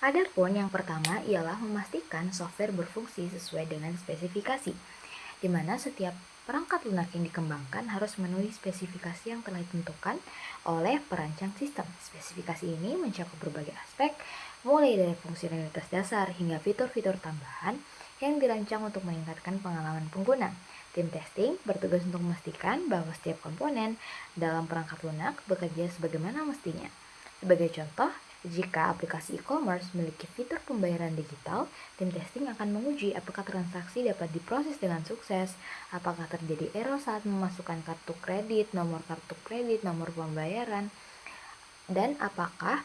Adapun yang pertama ialah memastikan software berfungsi sesuai dengan spesifikasi, di mana setiap perangkat lunak yang dikembangkan harus memenuhi spesifikasi yang telah ditentukan oleh perancang sistem. Spesifikasi ini mencakup berbagai aspek, mulai dari fungsionalitas dasar hingga fitur-fitur tambahan yang dirancang untuk meningkatkan pengalaman pengguna. Tim testing bertugas untuk memastikan bahwa setiap komponen dalam perangkat lunak bekerja sebagaimana mestinya. Sebagai contoh, jika aplikasi e-commerce memiliki fitur pembayaran digital, tim testing akan menguji apakah transaksi dapat diproses dengan sukses, apakah terjadi error saat memasukkan kartu kredit, nomor pembayaran, dan apakah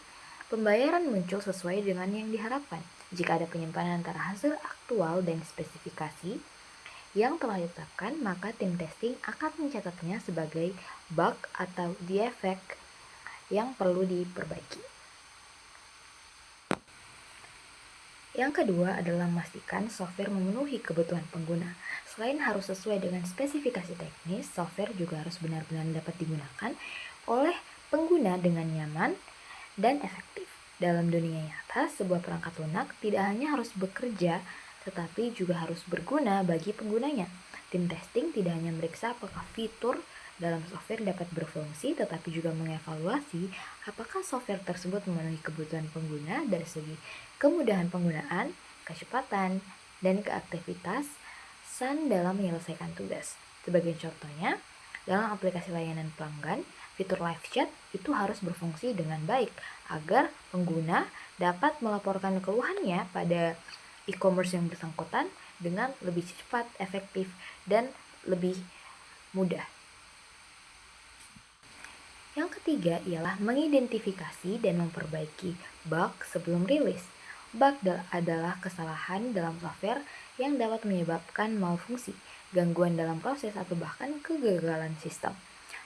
pembayaran muncul sesuai dengan yang diharapkan. Jika ada penyimpanan antara hasil aktual dan spesifikasi yang telah ditetapkan, maka tim testing akan mencatatnya sebagai bug atau defect yang perlu diperbaiki. Yang kedua adalah memastikan software memenuhi kebutuhan pengguna. Selain harus sesuai dengan spesifikasi teknis, software juga harus benar-benar dapat digunakan oleh pengguna dengan nyaman dan efektif. Dalam dunia nyata, sebuah perangkat lunak tidak hanya harus bekerja, tetapi juga harus berguna bagi penggunanya. Tim testing tidak hanya meriksa apakah fitur dalam software dapat berfungsi, tetapi juga mengevaluasi apakah software tersebut memenuhi kebutuhan pengguna dari segi kemudahan penggunaan, kecepatan, dan keaktifitasan dalam menyelesaikan tugas. Sebagai contohnya, dalam aplikasi layanan pelanggan, fitur live chat itu harus berfungsi dengan baik agar pengguna dapat melaporkan keluhannya pada e-commerce yang bersangkutan dengan lebih cepat, efektif, dan lebih mudah. Yang ketiga ialah mengidentifikasi dan memperbaiki bug sebelum rilis. Bug adalah kesalahan dalam software yang dapat menyebabkan malfungsi, gangguan dalam proses, atau bahkan kegagalan sistem.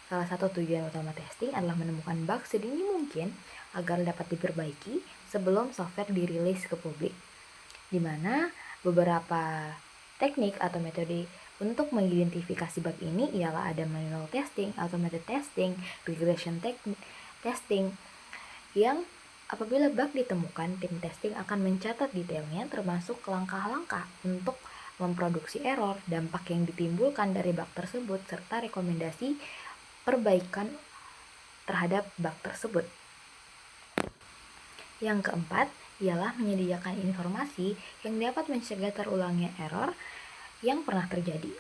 Salah satu tujuan utama testing adalah menemukan bug sedini mungkin agar dapat diperbaiki sebelum software dirilis ke publik, di mana beberapa teknik atau metode untuk mengidentifikasi bug ini ialah ada manual testing, automated testing, regression testing, yang apabila bug ditemukan, tim testing akan mencatat detailnya termasuk langkah-langkah untuk memproduksi error, dampak yang ditimbulkan dari bug tersebut, serta rekomendasi perbaikan terhadap bug tersebut. Yang keempat ialah menyediakan informasi yang dapat mencegah terulangnya error yang pernah terjadi.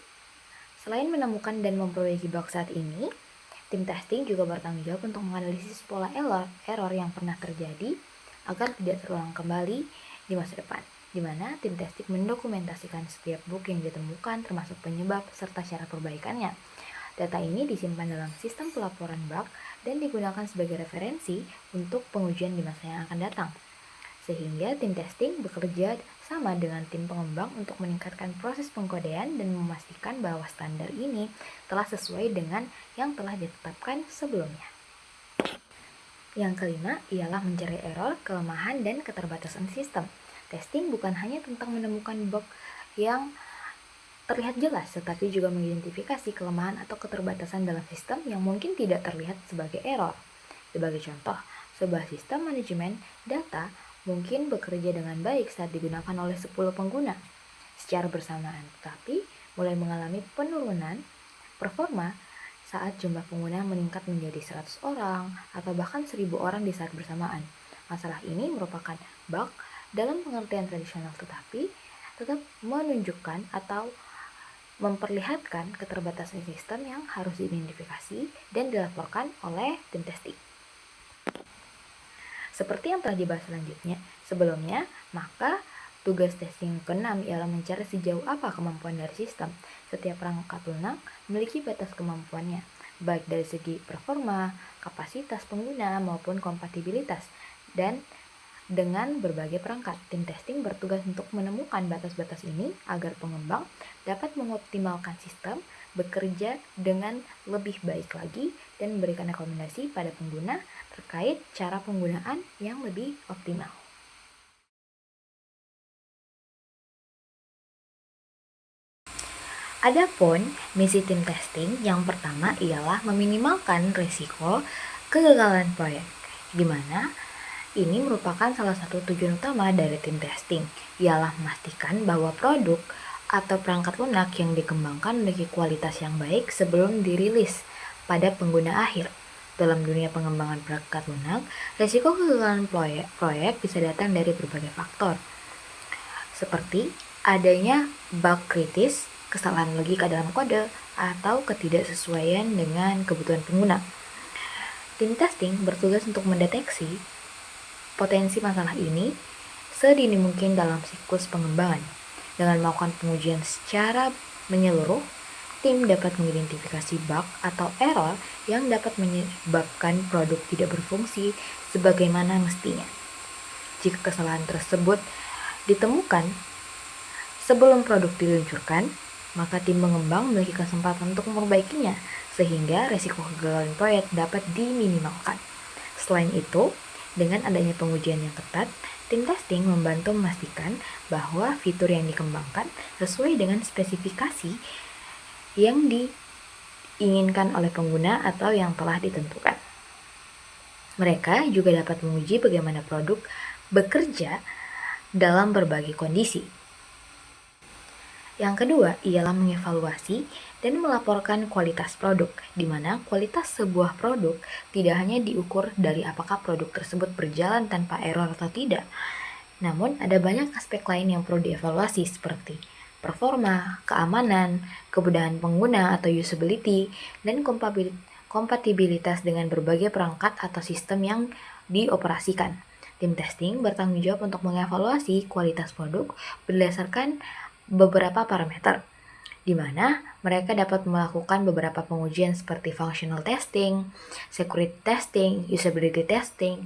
Selain menemukan dan memperbaiki bug saat ini, tim testing juga bertanggung jawab untuk menganalisis pola error yang pernah terjadi agar tidak terulang kembali di masa depan, di mana tim testing mendokumentasikan setiap bug yang ditemukan termasuk penyebab serta cara perbaikannya. Data ini disimpan dalam sistem pelaporan bug dan digunakan sebagai referensi untuk pengujian di masa yang akan datang. Sehingga tim testing bekerja sama dengan tim pengembang untuk meningkatkan proses pengkodean dan memastikan bahwa standar ini telah sesuai dengan yang telah ditetapkan sebelumnya. Yang kelima ialah mencari error, kelemahan, dan keterbatasan sistem. Testing bukan hanya tentang menemukan bug yang terlihat jelas, tetapi juga mengidentifikasi kelemahan atau keterbatasan dalam sistem yang mungkin tidak terlihat sebagai error. Sebagai contoh, sebuah sistem manajemen data mungkin bekerja dengan baik saat digunakan oleh 10 pengguna secara bersamaan, tetapi mulai mengalami penurunan performa saat jumlah pengguna meningkat menjadi 100 orang atau bahkan 1000 orang di saat bersamaan. Masalah ini merupakan bug dalam pengertian tradisional, tetapi tetap menunjukkan atau memperlihatkan keterbatasan sistem yang harus diidentifikasi dan dilaporkan oleh tim testing. Seperti yang telah dibahas sebelumnya, maka tugas testing ke-6 ialah mencari sejauh apa kemampuan dari sistem. Setiap perangkat lunak memiliki batas kemampuannya, baik dari segi performa, kapasitas pengguna, maupun kompatibilitas. Dan dengan berbagai perangkat, tim testing bertugas untuk menemukan batas-batas ini agar pengembang dapat mengoptimalkan sistem bekerja dengan lebih baik lagi dan memberikan rekomendasi pada pengguna terkait cara penggunaan yang lebih optimal. Adapun misi tim testing yang pertama ialah meminimalkan risiko kegagalan proyek, di mana Ini merupakan salah satu tujuan utama dari tim testing, ialah memastikan bahwa produk atau perangkat lunak yang dikembangkan memiliki kualitas yang baik sebelum dirilis pada pengguna akhir. Dalam dunia pengembangan perangkat lunak, risiko kegagalan proyek bisa datang dari berbagai faktor, seperti adanya bug kritis, kesalahan logika dalam kode, atau ketidaksesuaian dengan kebutuhan pengguna. Tim testing bertugas untuk mendeteksi potensi masalah ini sedini mungkin dalam siklus pengembangan. Dengan melakukan pengujian secara menyeluruh, tim dapat mengidentifikasi bug atau error yang dapat menyebabkan produk tidak berfungsi sebagaimana mestinya. Jika kesalahan tersebut ditemukan sebelum produk diluncurkan, maka tim pengembang memiliki kesempatan untuk memperbaikinya, sehingga risiko kegagalan proyek dapat diminimalkan. Selain itu, dengan adanya pengujian yang ketat, tim testing membantu memastikan bahwa fitur yang dikembangkan sesuai dengan spesifikasi yang diinginkan oleh pengguna atau yang telah ditentukan. Mereka juga dapat menguji bagaimana produk bekerja dalam berbagai kondisi. Yang kedua ialah mengevaluasi dan melaporkan kualitas produk, di mana kualitas sebuah produk tidak hanya diukur dari apakah produk tersebut berjalan tanpa error atau tidak, namun ada banyak aspek lain yang perlu dievaluasi seperti performa, keamanan, kemudahan pengguna atau usability, dan kompatibilitas dengan berbagai perangkat atau sistem yang dioperasikan. Tim testing bertanggung jawab untuk mengevaluasi kualitas produk berdasarkan beberapa parameter, di mana mereka dapat melakukan beberapa pengujian seperti functional testing, security testing, usability testing.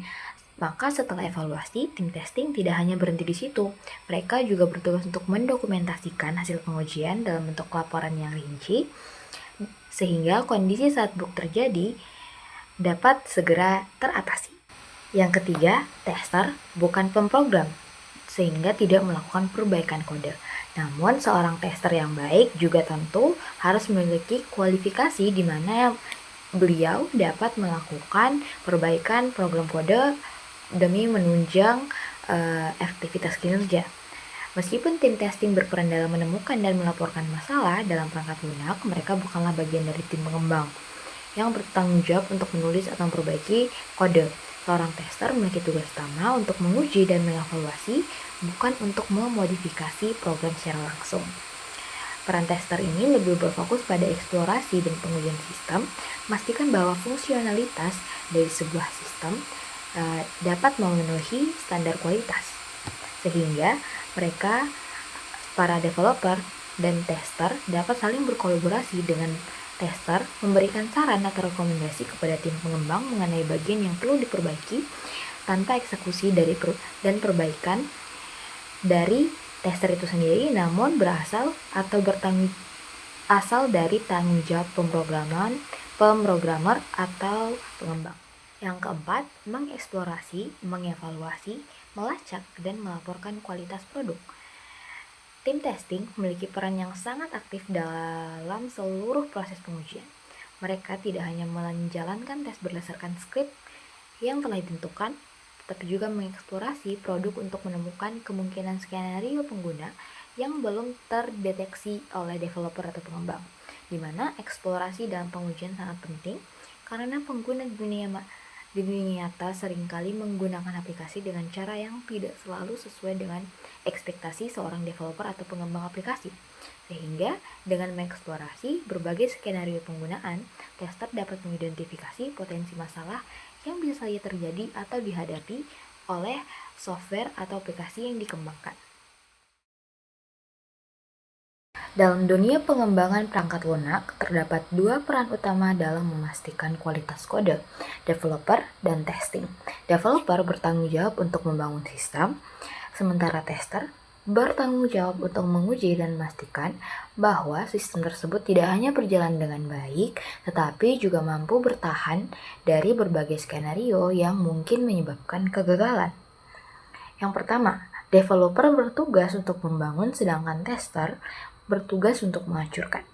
Maka setelah evaluasi, tim testing tidak hanya berhenti di situ. Mereka juga bertugas untuk mendokumentasikan hasil pengujian dalam bentuk laporan yang rinci, sehingga kondisi saat bug terjadi dapat segera teratasi. Yang ketiga, tester bukan pemrogram, sehingga tidak melakukan perbaikan kode. Namun, seorang tester yang baik juga tentu harus memiliki kualifikasi di mana beliau dapat melakukan perbaikan program kode demi menunjang aktivitas kinerja. Meskipun tim testing berperan dalam menemukan dan melaporkan masalah dalam perangkat lunak, mereka bukanlah bagian dari tim pengembang yang bertanggung jawab untuk menulis atau memperbaiki kode. Seorang tester memiliki tugas utama untuk menguji dan mengevaluasi, bukan untuk memodifikasi program secara langsung. Peran tester ini lebih berfokus pada eksplorasi dan pengujian sistem, memastikan bahwa fungsionalitas dari sebuah sistem dapat memenuhi standar kualitas, sehingga mereka, para developer dan tester, dapat saling berkolaborasi dengan tester, memberikan saran atau rekomendasi kepada tim pengembang mengenai bagian yang perlu diperbaiki tanpa eksekusi dan perbaikan dari tester itu sendiri, namun berasal dari tanggung jawab pemrogramer atau pengembang. Yang keempat, mengeksplorasi, mengevaluasi, melacak, dan melaporkan kualitas produk. Tim testing memiliki peran yang sangat aktif dalam seluruh proses pengujian. Mereka tidak hanya menjalankan tes berdasarkan skrip yang telah ditentukan, tetapi juga mengeksplorasi produk untuk menemukan kemungkinan skenario pengguna yang belum terdeteksi oleh developer atau pengembang, di mana eksplorasi dalam pengujian sangat penting karena pengguna di dunia nyata seringkali menggunakan aplikasi dengan cara yang tidak selalu sesuai dengan ekspektasi seorang developer atau pengembang aplikasi. Sehingga dengan mengeksplorasi berbagai skenario penggunaan, tester dapat mengidentifikasi potensi masalah yang bisa saja terjadi atau dihadapi oleh software atau aplikasi yang dikembangkan. Dalam dunia pengembangan perangkat lunak, terdapat dua peran utama dalam memastikan kualitas kode, developer dan testing. Developer bertanggung jawab untuk membangun sistem, sementara tester bertanggung jawab untuk menguji dan memastikan bahwa sistem tersebut tidak hanya berjalan dengan baik, tetapi juga mampu bertahan dari berbagai skenario yang mungkin menyebabkan kegagalan. Yang pertama, developer bertugas untuk membangun, sedangkan tester bertugas untuk menghancurkan.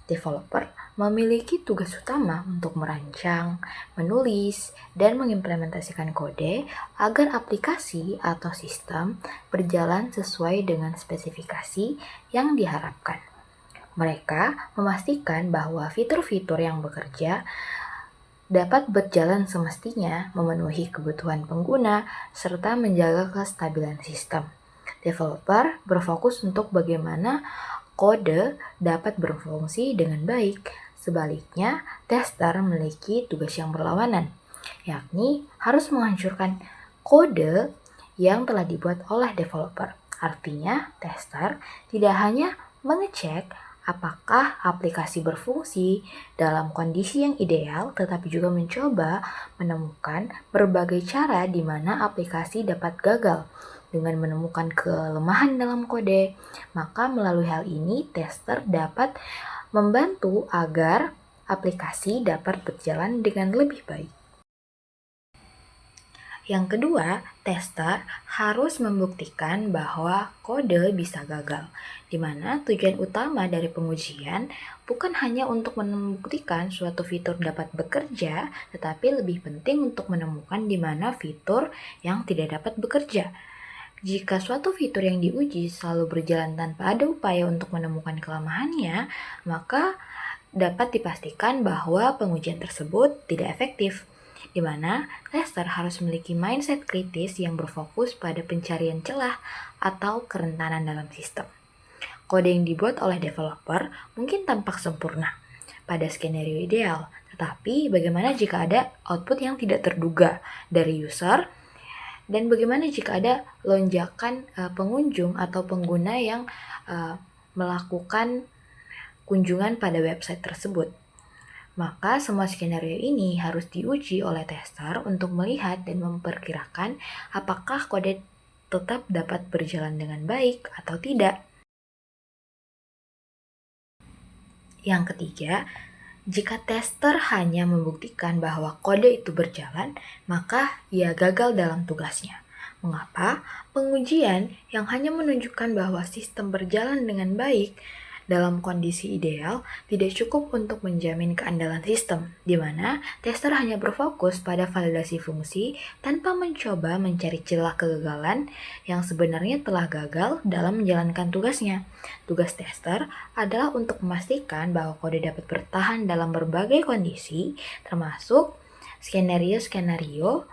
Developer memiliki tugas utama untuk merancang, menulis, dan mengimplementasikan kode agar aplikasi atau sistem berjalan sesuai dengan spesifikasi yang diharapkan. Mereka memastikan bahwa fitur-fitur yang bekerja dapat berjalan semestinya, memenuhi kebutuhan pengguna, serta menjaga kestabilan sistem. Developer berfokus untuk bagaimana kode dapat berfungsi dengan baik. Sebaliknya, tester memiliki tugas yang berlawanan, yakni harus menghancurkan kode yang telah dibuat oleh developer. Artinya, tester tidak hanya mengecek apakah aplikasi berfungsi dalam kondisi yang ideal, tetapi juga mencoba menemukan berbagai cara di mana aplikasi dapat gagal dengan menemukan kelemahan dalam kode. Maka melalui hal ini, tester dapat membantu agar aplikasi dapat berjalan dengan lebih baik. Yang kedua, tester harus membuktikan bahwa kode bisa gagal, di mana tujuan utama dari pengujian bukan hanya untuk membuktikan suatu fitur dapat bekerja, tetapi lebih penting untuk menemukan di mana fitur yang tidak dapat bekerja. Jika suatu fitur yang diuji selalu berjalan tanpa ada upaya untuk menemukan kelemahannya, maka dapat dipastikan bahwa pengujian tersebut tidak efektif, di mana tester harus memiliki mindset kritis yang berfokus pada pencarian celah atau kerentanan dalam sistem. Kode yang dibuat oleh developer mungkin tampak sempurna pada skenario ideal, tetapi bagaimana jika ada output yang tidak terduga dari user? Dan bagaimana jika ada lonjakan pengunjung atau pengguna yang melakukan kunjungan pada website tersebut? Maka semua skenario ini harus diuji oleh tester untuk melihat dan memperkirakan apakah kode tetap dapat berjalan dengan baik atau tidak. Yang ketiga, jika tester hanya membuktikan bahwa kode itu berjalan, maka ia gagal dalam tugasnya. Mengapa? Pengujian yang hanya menunjukkan bahwa sistem berjalan dengan baik dalam kondisi ideal tidak cukup untuk menjamin keandalan sistem, di mana tester hanya berfokus pada validasi fungsi tanpa mencoba mencari celah kegagalan yang sebenarnya telah gagal dalam menjalankan tugasnya. Tugas tester adalah untuk memastikan bahwa kode dapat bertahan dalam berbagai kondisi, termasuk skenario-skenario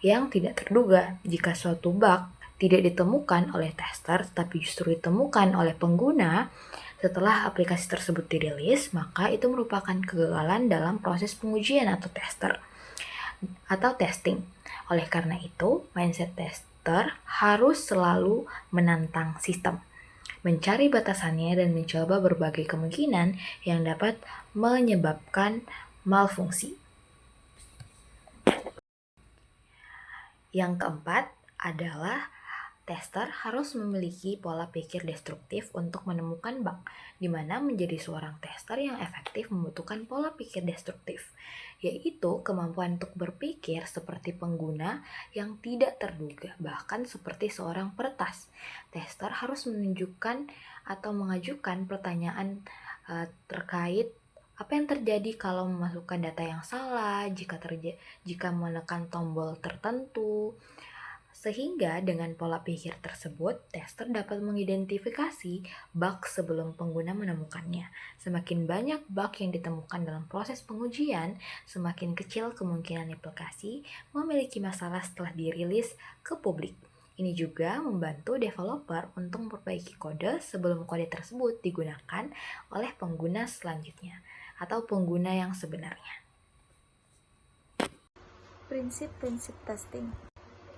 yang tidak terduga. Jika suatu bug tidak ditemukan oleh tester, tetapi justru ditemukan oleh pengguna setelah aplikasi tersebut dirilis, maka itu merupakan kegagalan dalam proses pengujian atau testing. Oleh karena itu, mindset tester harus selalu menantang sistem, mencari batasannya dan mencoba berbagai kemungkinan yang dapat menyebabkan malfungsi. Yang keempat adalah tester harus memiliki pola pikir destruktif untuk menemukan bug, di mana menjadi seorang tester yang efektif membutuhkan pola pikir destruktif, yaitu kemampuan untuk berpikir seperti pengguna yang tidak terduga, bahkan seperti seorang peretas. Tester harus menunjukkan atau mengajukan pertanyaan terkait apa yang terjadi kalau memasukkan data yang salah, jika menekan tombol tertentu. Sehingga dengan pola pikir tersebut, tester dapat mengidentifikasi bug sebelum pengguna menemukannya. Semakin banyak bug yang ditemukan dalam proses pengujian, semakin kecil kemungkinan aplikasi memiliki masalah setelah dirilis ke publik. Ini juga membantu developer untuk memperbaiki kode sebelum kode tersebut digunakan oleh pengguna selanjutnya atau pengguna yang sebenarnya. Prinsip-prinsip testing.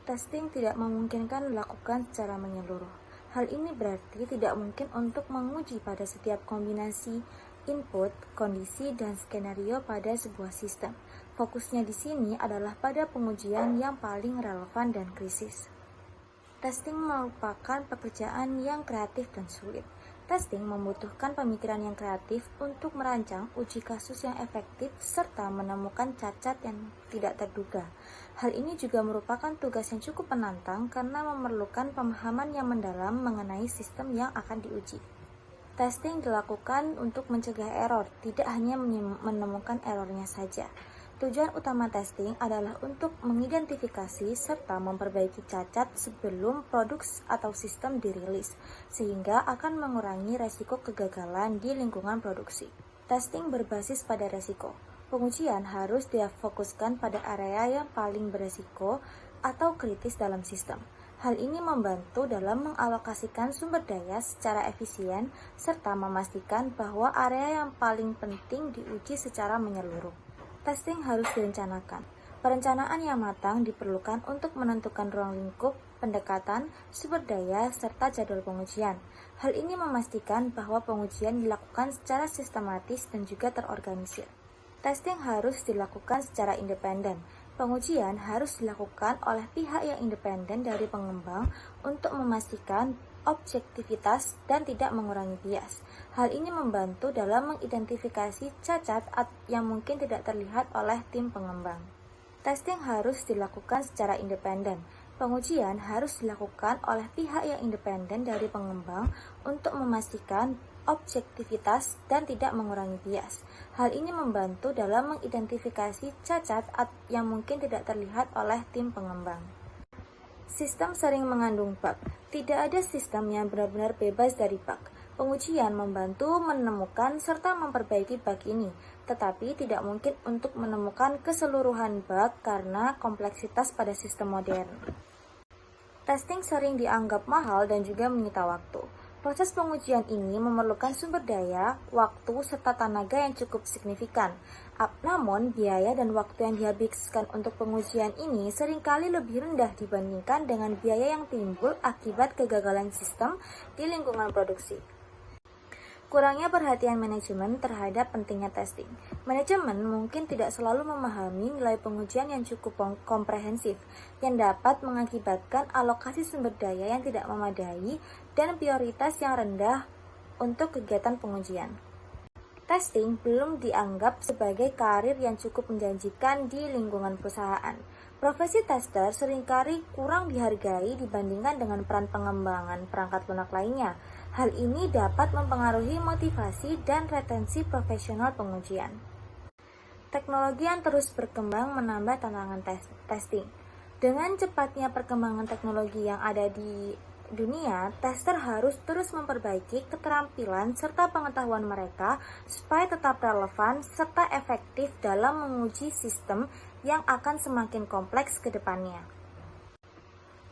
Testing tidak memungkinkan dilakukan secara menyeluruh. Hal ini berarti tidak mungkin untuk menguji pada setiap kombinasi input, kondisi, dan skenario pada sebuah sistem. Fokusnya di sini adalah pada pengujian yang paling relevan dan krisis. Testing merupakan pekerjaan yang kreatif dan sulit. Testing membutuhkan pemikiran yang kreatif untuk merancang uji kasus yang efektif serta menemukan cacat yang tidak terduga. Hal ini juga merupakan tugas yang cukup menantang karena memerlukan pemahaman yang mendalam mengenai sistem yang akan diuji. Testing dilakukan untuk mencegah error, tidak hanya menemukan errornya saja. Tujuan utama testing adalah untuk mengidentifikasi serta memperbaiki cacat sebelum produk atau sistem dirilis, sehingga akan mengurangi resiko kegagalan di lingkungan produksi. Testing berbasis pada resiko. Pengujian harus difokuskan pada area yang paling beresiko atau kritis dalam sistem. Hal ini membantu dalam mengalokasikan sumber daya secara efisien serta memastikan bahwa area yang paling penting diuji secara menyeluruh. Testing harus direncanakan. Perencanaan yang matang diperlukan untuk menentukan ruang lingkup, pendekatan, sumber daya, serta jadwal pengujian. Hal ini memastikan bahwa pengujian dilakukan secara sistematis dan juga terorganisir. Testing harus dilakukan secara independen. Pengujian harus dilakukan oleh pihak yang independen dari pengembang untuk memastikan objektivitas dan tidak mengurangi bias. Hal ini membantu dalam mengidentifikasi cacat yang mungkin tidak terlihat oleh tim pengembang. Testing harus dilakukan secara independen. Pengujian harus dilakukan oleh pihak yang independen dari pengembang untuk memastikan objektivitas dan tidak mengurangi bias. Hal ini membantu dalam mengidentifikasi cacat yang mungkin tidak terlihat oleh tim pengembang. Sistem sering mengandung bug. Tidak ada sistem yang benar-benar bebas dari bug. Pengujian membantu menemukan serta memperbaiki bug ini, tetapi tidak mungkin untuk menemukan keseluruhan bug karena kompleksitas pada sistem modern. Testing sering dianggap mahal dan juga menyita waktu. Proses pengujian ini memerlukan sumber daya, waktu, serta tenaga yang cukup signifikan. Namun, biaya dan waktu yang dihabiskan untuk pengujian ini seringkali lebih rendah dibandingkan dengan biaya yang timbul akibat kegagalan sistem di lingkungan produksi. Kurangnya perhatian manajemen terhadap pentingnya testing. Manajemen mungkin tidak selalu memahami nilai pengujian yang cukup komprehensif, yang dapat mengakibatkan alokasi sumber daya yang tidak memadai dan prioritas yang rendah untuk kegiatan pengujian. Testing belum dianggap sebagai karir yang cukup menjanjikan di lingkungan perusahaan. Profesi tester seringkali kurang dihargai dibandingkan dengan peran pengembangan perangkat lunak lainnya. Hal ini dapat mempengaruhi motivasi dan retensi profesional pengujian. Teknologi yang terus berkembang menambah tantangan testing. Dengan cepatnya perkembangan teknologi yang ada di dunia, tester harus terus memperbaiki keterampilan serta pengetahuan mereka supaya tetap relevan serta efektif dalam menguji sistem yang akan semakin kompleks ke depannya.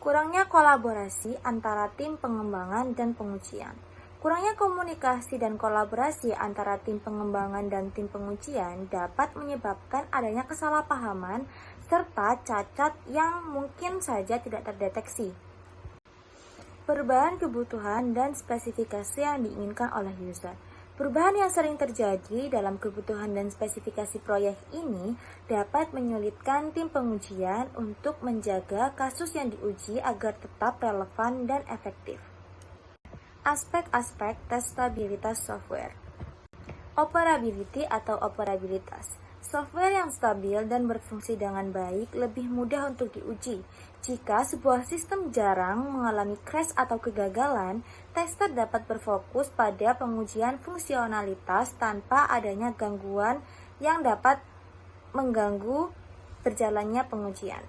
Kurangnya kolaborasi antara tim pengembangan dan pengujian. Kurangnya komunikasi dan kolaborasi antara tim pengembangan dan tim pengujian dapat menyebabkan adanya kesalahpahaman serta cacat yang mungkin saja tidak terdeteksi. Perubahan kebutuhan dan spesifikasi yang diinginkan oleh user. Perubahan yang sering terjadi dalam kebutuhan dan spesifikasi proyek ini dapat menyulitkan tim pengujian untuk menjaga kasus yang diuji agar tetap relevan dan efektif. Aspek-aspek testabilitas software. Operability atau operabilitas. Software yang stabil dan berfungsi dengan baik lebih mudah untuk diuji. Jika sebuah sistem jarang mengalami crash atau kegagalan, tester dapat berfokus pada pengujian fungsionalitas tanpa adanya gangguan yang dapat mengganggu berjalannya pengujian.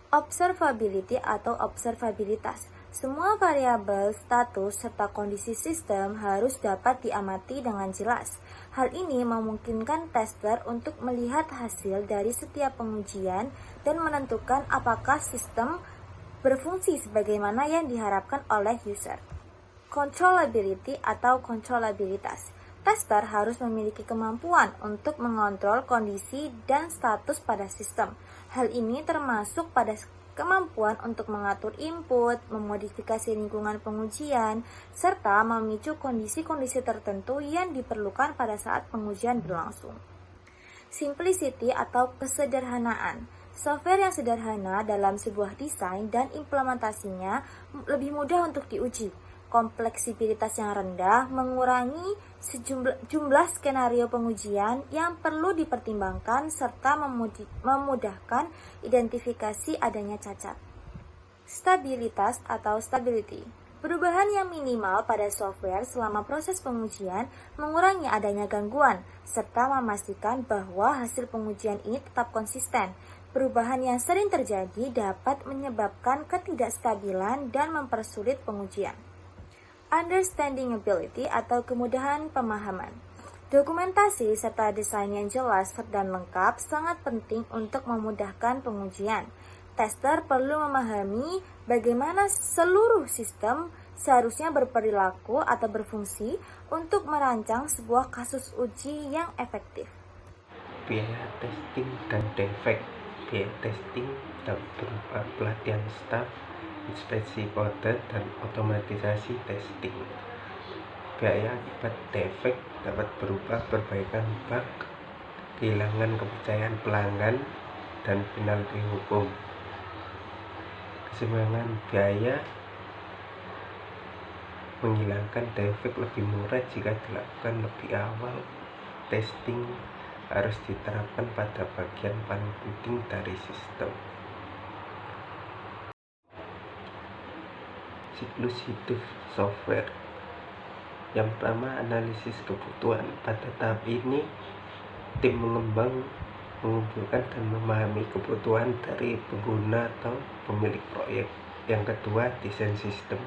Observability atau observabilitas. Semua variabel, status, serta kondisi sistem harus dapat diamati dengan jelas. Hal ini memungkinkan tester untuk melihat hasil dari setiap pengujian dan menentukan apakah sistem berfungsi sebagaimana yang diharapkan oleh user. Controllability atau kontrolabilitas. Tester harus memiliki kemampuan untuk mengontrol kondisi dan status pada sistem. Hal ini termasuk pada kemampuan untuk mengatur input, memodifikasi lingkungan pengujian, serta memicu kondisi-kondisi tertentu yang diperlukan pada saat pengujian berlangsung. Simplicity atau kesederhanaan. Software yang sederhana dalam sebuah desain dan implementasinya lebih mudah untuk diuji. Kompleksibilitas yang rendah mengurangi jumlah skenario pengujian yang perlu dipertimbangkan serta memudahkan identifikasi adanya cacat. Stabilitas atau stability. Perubahan yang minimal pada software selama proses pengujian mengurangi adanya gangguan, serta memastikan bahwa hasil pengujian ini tetap konsisten. Perubahan yang sering terjadi dapat menyebabkan ketidakstabilan dan mempersulit pengujian. Understanding ability atau kemudahan pemahaman. Dokumentasi serta desain yang jelas dan lengkap sangat penting untuk memudahkan pengujian. Tester perlu memahami bagaimana seluruh sistem seharusnya berperilaku atau berfungsi untuk merancang sebuah kasus uji yang efektif. Biaya testing dan defect. Biaya testing dapat berupa pelatihan staf, inspeksi kode, dan otomatisasi testing. Biaya akibat defect dapat berupa perbaikan bug, kehilangan kepercayaan pelanggan, dan penalti hukum. Keseimbangan biaya menghilangkan defect lebih murah jika dilakukan lebih awal. Testing harus diterapkan pada bagian paling penting dari sistem. Siklus hidup software. Yang pertama, analisis kebutuhan. Pada tahap ini, tim mengembang mengumpulkan dan memahami kebutuhan dari pengguna atau pemilik proyek. Yang kedua, desain sistem.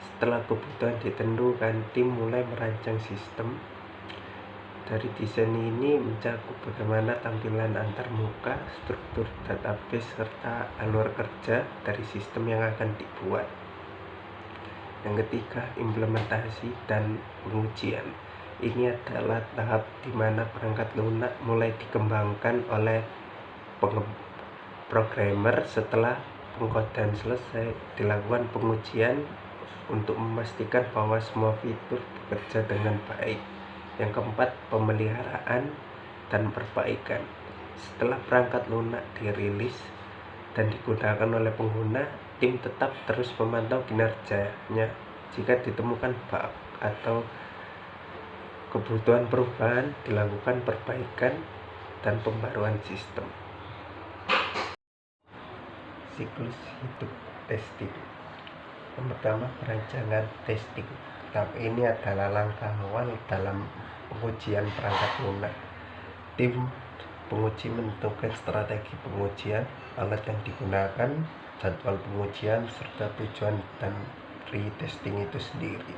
Setelah kebutuhan ditentukan, tim mulai merancang sistem. Dari desain ini mencakup bagaimana tampilan antarmuka, struktur database, serta alur kerja dari sistem yang akan dibuat. Yang ketiga, implementasi dan pengujian. Ini adalah tahap di mana perangkat lunak mulai dikembangkan oleh programmer. Setelah pengkodean selesai, dilakukan pengujian untuk memastikan bahwa semua fitur bekerja dengan baik. Yang keempat, pemeliharaan dan perbaikan. Setelah perangkat lunak dirilis dan digunakan oleh pengguna, tim tetap terus memantau kinerjanya. Jika ditemukan bug atau kebutuhan perubahan, dilakukan perbaikan dan pembaruan sistem. Siklus hidup testing. Yang pertama, perancangan testing. Tahap ini adalah langkah awal dalam pengujian perangkat lunak. Tim penguji menentukan strategi pengujian, alat yang digunakan, jadwal pengujian, serta tujuan dari testing itu sendiri.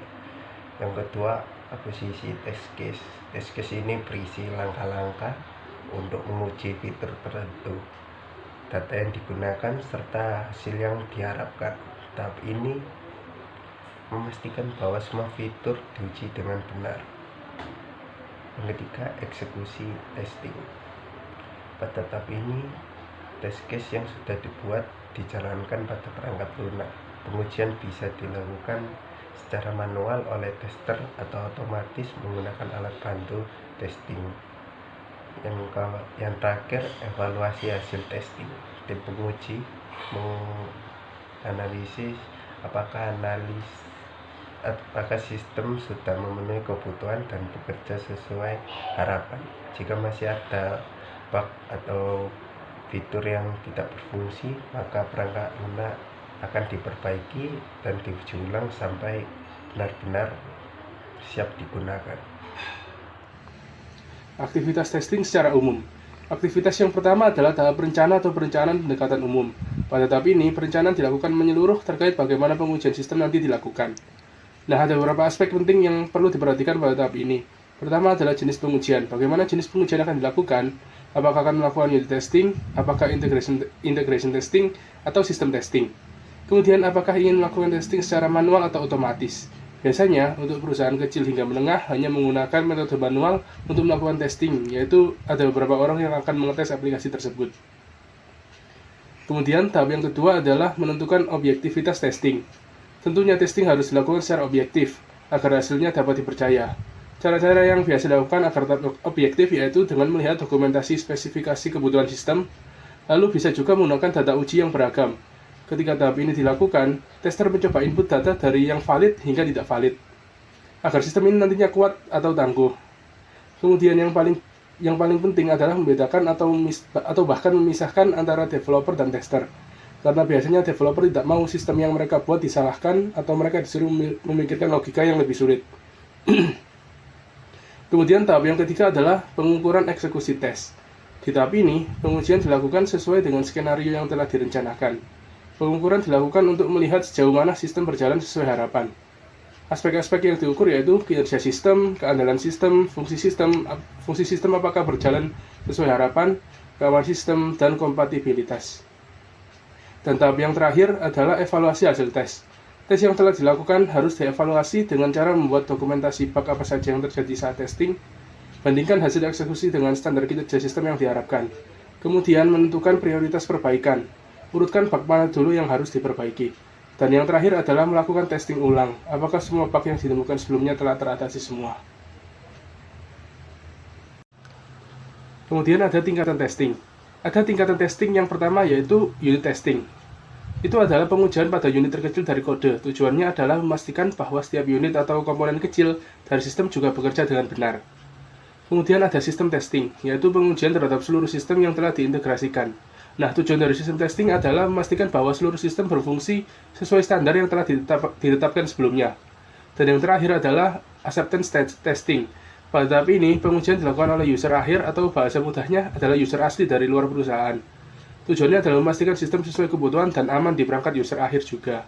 Yang kedua, akuisisi test case. Test case ini berisi langkah-langkah untuk menguji fitur tertentu, data yang digunakan, serta hasil yang diharapkan. Tahap ini memastikan bahwa semua fitur diuji dengan benar. Yang ketiga, eksekusi testing. Pada tahap ini, test case yang sudah dibuat dijalankan pada perangkat lunak. Pengujian bisa dilakukan secara manual oleh tester atau otomatis menggunakan alat bantu testing. Yang terakhir, evaluasi hasil testing. Tim penguji menganalisis apakah sistem sudah memenuhi kebutuhan dan bekerja sesuai harapan. Jika masih ada bug atau fitur yang tidak berfungsi, maka perangkat lunak akan diperbaiki dan diuji ulang sampai benar-benar siap digunakan. Aktivitas testing secara umum. Aktivitas yang pertama adalah tahap rencana atau perencanaan pendekatan umum. Pada tahap ini, perencanaan dilakukan menyeluruh terkait bagaimana pengujian sistem nanti dilakukan. Nah, ada beberapa aspek penting yang perlu diperhatikan pada tahap ini. Pertama adalah jenis pengujian. Bagaimana jenis pengujian akan dilakukan? Apakah akan melakukan unit testing? Apakah integration testing? Atau sistem testing? Kemudian, apakah ingin melakukan testing secara manual atau otomatis? Biasanya, untuk perusahaan kecil hingga menengah hanya menggunakan metode manual untuk melakukan testing, yaitu ada beberapa orang yang akan mengetes aplikasi tersebut. Kemudian, tahap yang kedua adalah menentukan objektivitas testing. Tentunya testing harus dilakukan secara objektif, agar hasilnya dapat dipercaya. Cara-cara yang biasa dilakukan agar tetap objektif yaitu dengan melihat dokumentasi spesifikasi kebutuhan sistem, lalu bisa juga menggunakan data uji yang beragam. Ketika tahap ini dilakukan, tester mencoba input data dari yang valid hingga tidak valid, agar sistem ini nantinya kuat atau tangguh. Kemudian yang paling penting adalah membedakan atau bahkan memisahkan antara developer dan tester. karena biasanya developer tidak mau sistem yang mereka buat disalahkan atau mereka disuruh memikirkan logika yang lebih sulit. Kemudian tahap yang ketiga adalah pengukuran eksekusi tes. Di tahap ini, pengujian dilakukan sesuai dengan skenario yang telah direncanakan. Pengukuran dilakukan untuk melihat sejauh mana sistem berjalan sesuai harapan. Aspek-aspek yang diukur yaitu kinerja sistem, keandalan sistem, fungsi sistem apakah berjalan sesuai harapan, keamanan sistem, dan kompatibilitas. Dan tahap yang terakhir adalah evaluasi hasil tes. Tes yang telah dilakukan harus dievaluasi dengan cara membuat dokumentasi bug apa saja yang terjadi saat testing, bandingkan hasil eksekusi dengan standar kinerja sistem yang diharapkan. Kemudian menentukan prioritas perbaikan, urutkan bug mana dulu yang harus diperbaiki. Dan yang terakhir adalah melakukan testing ulang, apakah semua bug yang ditemukan sebelumnya telah teratasi semua. Kemudian ada tingkatan testing. Ada tingkatan testing yang pertama yaitu unit testing. Itu adalah pengujian pada unit terkecil dari kode. Tujuannya adalah memastikan bahwa setiap unit atau komponen kecil dari sistem juga bekerja dengan benar. Kemudian ada sistem testing, yaitu pengujian terhadap seluruh sistem yang telah diintegrasikan. Nah, tujuan dari sistem testing adalah memastikan bahwa seluruh sistem berfungsi sesuai standar yang telah ditetapkan sebelumnya. Dan yang terakhir adalah acceptance testing. Pada tahap ini, pengujian dilakukan oleh user akhir atau bahasa mudahnya adalah user asli dari luar perusahaan. Tujuannya adalah memastikan sistem sesuai kebutuhan dan aman di perangkat user akhir juga.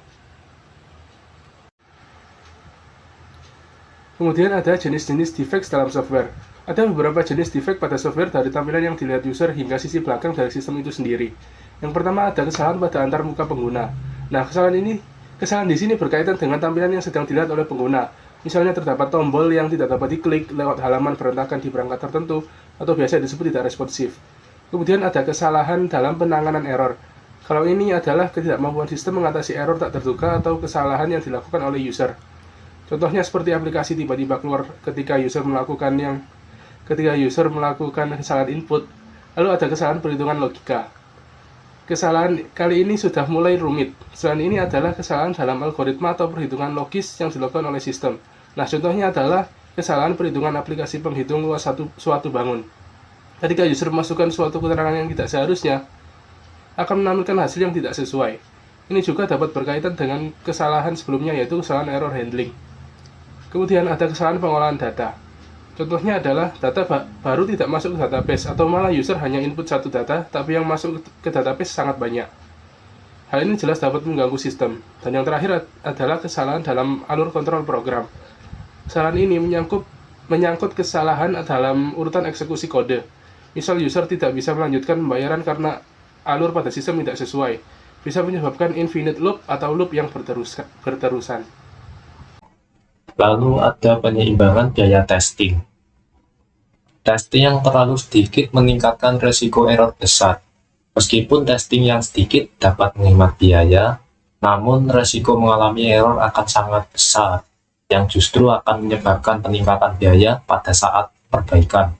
Kemudian ada jenis-jenis defects dalam software. Ada beberapa jenis defect pada software dari tampilan yang dilihat user hingga sisi belakang dari sistem itu sendiri. Yang pertama ada kesalahan pada antar muka pengguna. Nah, kesalahan di sini berkaitan dengan tampilan yang sedang dilihat oleh pengguna. Misalnya terdapat tombol yang tidak dapat diklik lewat halaman berantakan di perangkat tertentu, atau biasa disebut tidak responsif. Kemudian ada kesalahan dalam penanganan error. Kalau ini adalah ketidakmampuan sistem mengatasi error tak terduga atau kesalahan yang dilakukan oleh user. Contohnya seperti aplikasi tiba-tiba keluar ketika user melakukan kesalahan input, lalu ada kesalahan perhitungan logika. Kesalahan kali ini sudah mulai rumit. Selain ini adalah kesalahan dalam algoritma atau perhitungan logis yang dilakukan oleh sistem. Nah, contohnya adalah kesalahan perhitungan aplikasi penghitung luas suatu bangun. Ketika user memasukkan suatu keterangan yang tidak seharusnya, akan menampilkan hasil yang tidak sesuai. Ini juga dapat berkaitan dengan kesalahan sebelumnya, yaitu kesalahan error handling. Kemudian ada kesalahan pengolahan data. Contohnya adalah data baru tidak masuk ke database, atau malah user hanya input satu data, tapi yang masuk ke database sangat banyak. Hal ini jelas dapat mengganggu sistem. Dan yang terakhir adalah kesalahan dalam alur kontrol program. Kesalahan ini menyangkut kesalahan dalam urutan eksekusi kode. Misal user tidak bisa melanjutkan pembayaran karena alur pada sistem tidak sesuai. Bisa menyebabkan infinite loop atau loop yang berterusan. Lalu ada penyeimbangan biaya testing. Testing yang terlalu sedikit meningkatkan resiko error besar. Meskipun testing yang sedikit dapat menghemat biaya, namun resiko mengalami error akan sangat besar, yang justru akan menyebabkan peningkatan biaya pada saat perbaikan.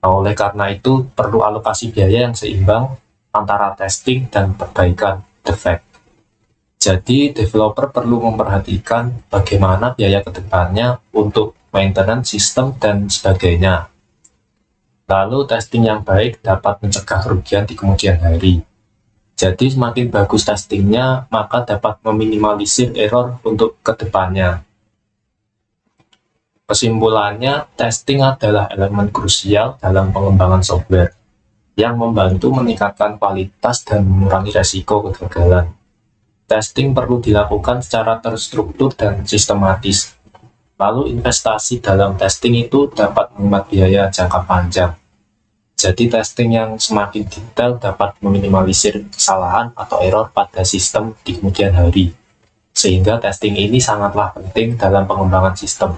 Nah, oleh karena itu, perlu alokasi biaya yang seimbang antara testing dan perbaikan defect. Jadi, developer perlu memperhatikan bagaimana biaya ke depannya untuk maintenance sistem dan sebagainya. Lalu, testing yang baik dapat mencegah kerugian di kemudian hari. Jadi, semakin bagus testingnya, maka dapat meminimalisir error untuk ke depannya. Kesimpulannya, testing adalah elemen krusial dalam pengembangan software yang membantu meningkatkan kualitas dan mengurangi resiko kegagalan. Testing perlu dilakukan secara terstruktur dan sistematis. Lalu investasi dalam testing itu dapat menghemat biaya jangka panjang. Jadi testing yang semakin detail dapat meminimalisir kesalahan atau error pada sistem di kemudian hari. Sehingga testing ini sangatlah penting dalam pengembangan sistem.